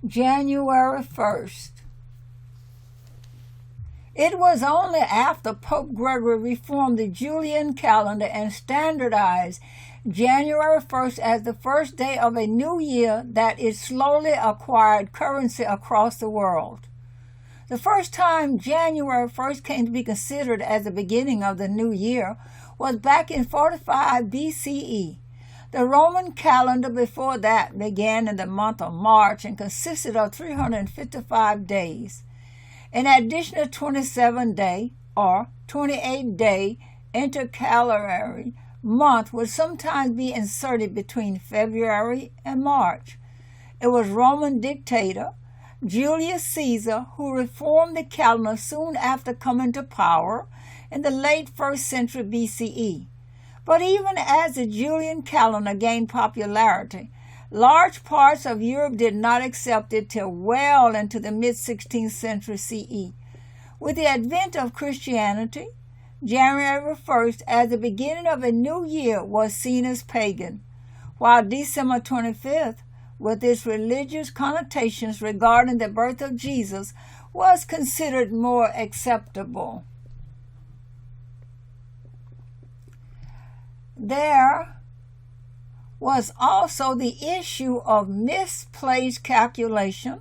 January 1st. It was only after Pope Gregory reformed the Julian calendar and standardized January 1st as the first day of a new year that it slowly acquired currency across the world. The first time January 1st came to be considered as the beginning of the new year was back in 45 BCE. The Roman calendar before that began in the month of March and consisted of 355 days. An additional 27-day or 28-day intercalary month would sometimes be inserted between February and March. It was Roman dictator Julius Caesar who reformed the calendar soon after coming to power in the late 1st century BCE. But even as the Julian calendar gained popularity, large parts of Europe did not accept it till well into the mid-16th century CE. With the advent of Christianity, January 1st as the beginning of a new year was seen as pagan, while December 25th, with its religious connotations regarding the birth of Jesus, was considered more acceptable. There was also the issue of misplaced calculation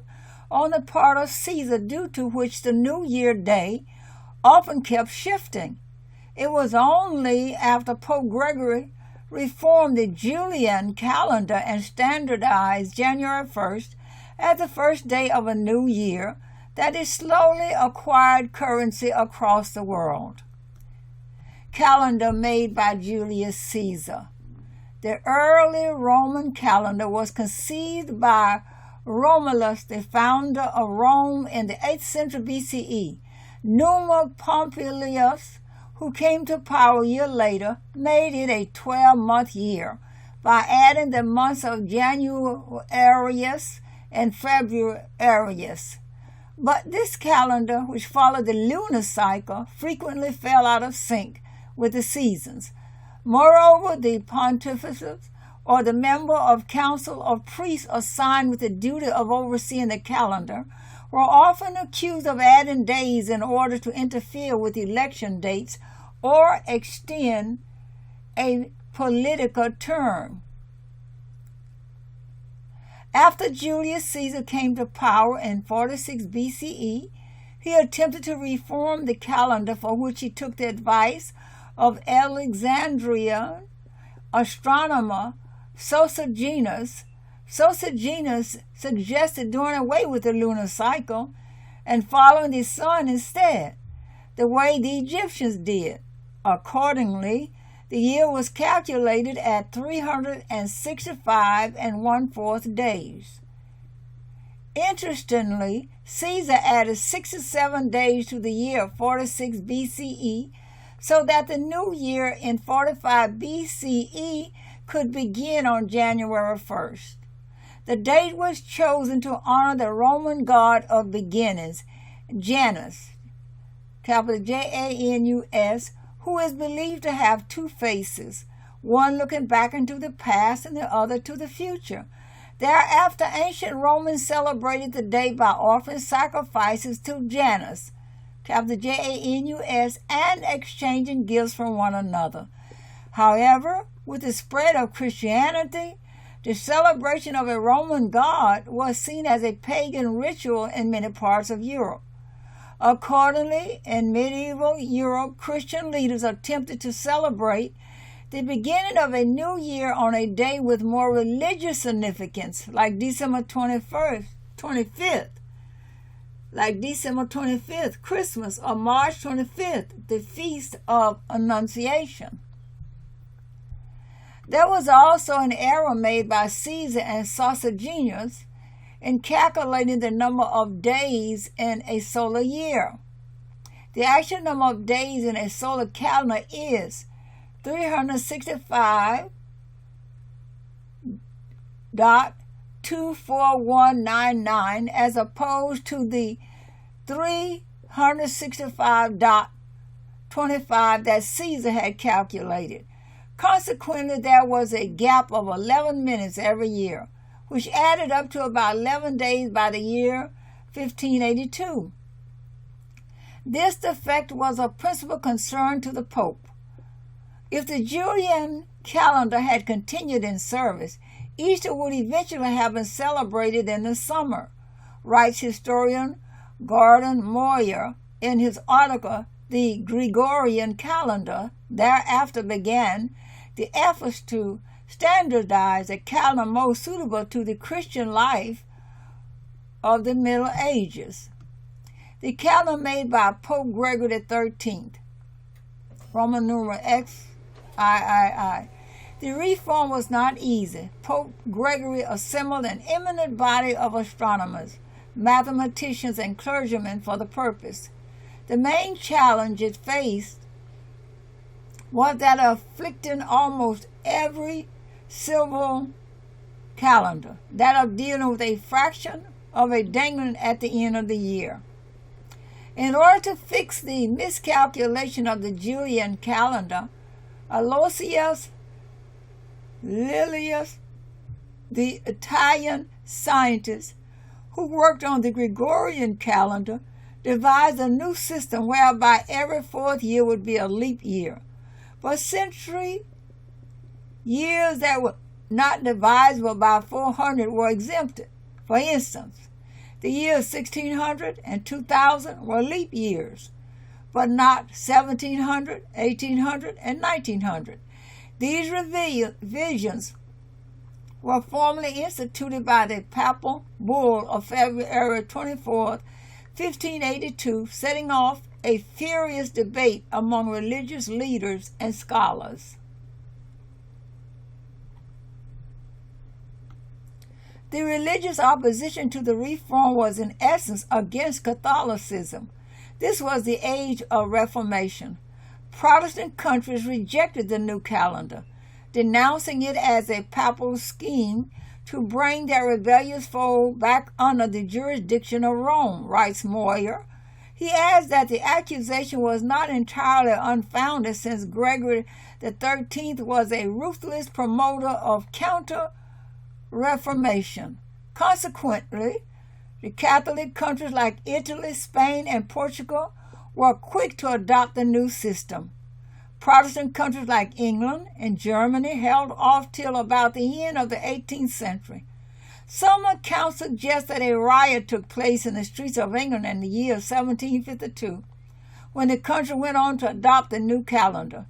on the part of Caesar, due to which the New Year day often kept shifting. It was only after Pope Gregory reformed the Julian calendar and standardized January 1st as the first day of a new year that it slowly acquired currency across the world. Calendar made by Julius Caesar. The early Roman calendar was conceived by Romulus, the founder of Rome in the 8th century BCE. Numa Pompilius, who came to power a year later, made it a 12-month year by adding the months of Januarius and Februarius. But this calendar, which followed the lunar cycle, frequently fell out of sync with the seasons. Moreover, the pontifices, or the member of council of priests assigned with the duty of overseeing the calendar, were often accused of adding days in order to interfere with election dates or extend a political term. After Julius Caesar came to power in 46 BCE, he attempted to reform the calendar, for which he took the advice of Alexandrian astronomer Sosigenes. Sosigenes suggested doing away with the lunar cycle and following the sun instead, the way the Egyptians did. Accordingly, the year was calculated at 365 1/4 days. Interestingly, Caesar added 67 days to the year 46 BCE so that the new year in 45 BCE could begin on January 1st. The date was chosen to honor the Roman god of beginnings, Janus, capital Janus, who is believed to have two faces, one looking back into the past and the other to the future. Thereafter, ancient Romans celebrated the day by offering sacrifices to Janus, capital Janus, and exchanging gifts from one another. However, with the spread of Christianity, the celebration of a Roman god was seen as a pagan ritual in many parts of Europe. Accordingly, in medieval Europe, Christian leaders attempted to celebrate the beginning of a new year on a day with more religious significance, like December 25th, Christmas, or March 25th, the Feast of Annunciation. There was also an error made by Caesar and Sosigenes in calculating the number of days in a solar year. The actual number of days in a solar calendar is 365.24199 as opposed to the 365.25 that Caesar had calculated. Consequently, there was a gap of 11 minutes every year, which added up to about 11 days by the year 1582. This defect was of principal concern to the Pope. If the Julian calendar had continued in service, Easter would eventually have been celebrated in the summer, writes historian Gordon Moyer in his article, The Gregorian Calendar. Thereafter began the efforts to standardize a calendar most suitable to the Christian life of the Middle Ages. The calendar made by Pope Gregory XIII, Roman numeral XIII. The reform was not easy. Pope Gregory assembled an eminent body of astronomers, mathematicians, and clergymen for the purpose. The main challenge it faced was that of afflicting almost every civil calendar, that of dealing with a fraction of a dangling at the end of the year. In order to fix the miscalculation of the Julian calendar, Aloysius Lilius, the Italian scientist who worked on the Gregorian calendar, devised a new system whereby every fourth year would be a leap year. For century, years that were not divisible by 400 were exempted. For instance, the years 1600 and 2000 were leap years, but not 1700, 1800, and 1900. These revisions were formally instituted by the papal bull of February 24, 1582, setting off a furious debate among religious leaders and scholars. The religious opposition to the reform was in essence against Catholicism. This was the age of Reformation. Protestant countries rejected the new calendar, denouncing it as a papal scheme to bring their rebellious foe back under the jurisdiction of Rome, writes Moyer. He adds that the accusation was not entirely unfounded, since Gregory XIII was a ruthless promoter of counter-reformation. Consequently, the Catholic countries like Italy, Spain, and Portugal were quick to adopt the new system. Protestant countries like England and Germany held off till about the end of the 18th century. Some accounts suggest that a riot took place in the streets of England in the year 1752, when the country went on to adopt the new calendar.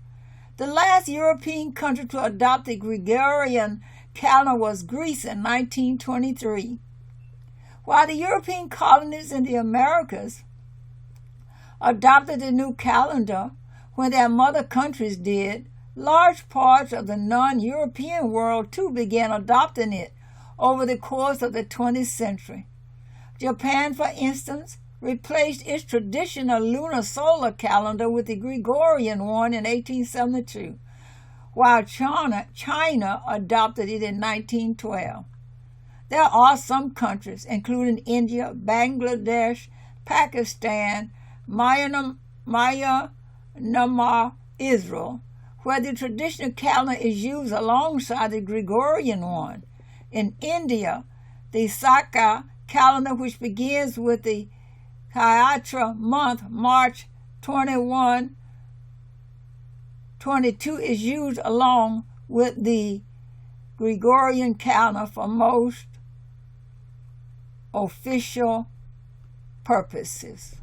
The last European country to adopt the Gregorian calendar was Greece in 1923. While the European colonies in the Americas adopted the new calendar when their mother countries did, large parts of the non-European world too began adopting it over the course of the 20th century. Japan, for instance, replaced its traditional lunar solar calendar with the Gregorian one in 1872, while China adopted it in 1912. There are some countries, including India, Bangladesh, Pakistan, Myanmar, Israel, where the traditional calendar is used alongside the Gregorian one. In India, the Saka calendar, which begins with the Chaitra month, March 21, 22, is used along with the Gregorian calendar for most official purposes.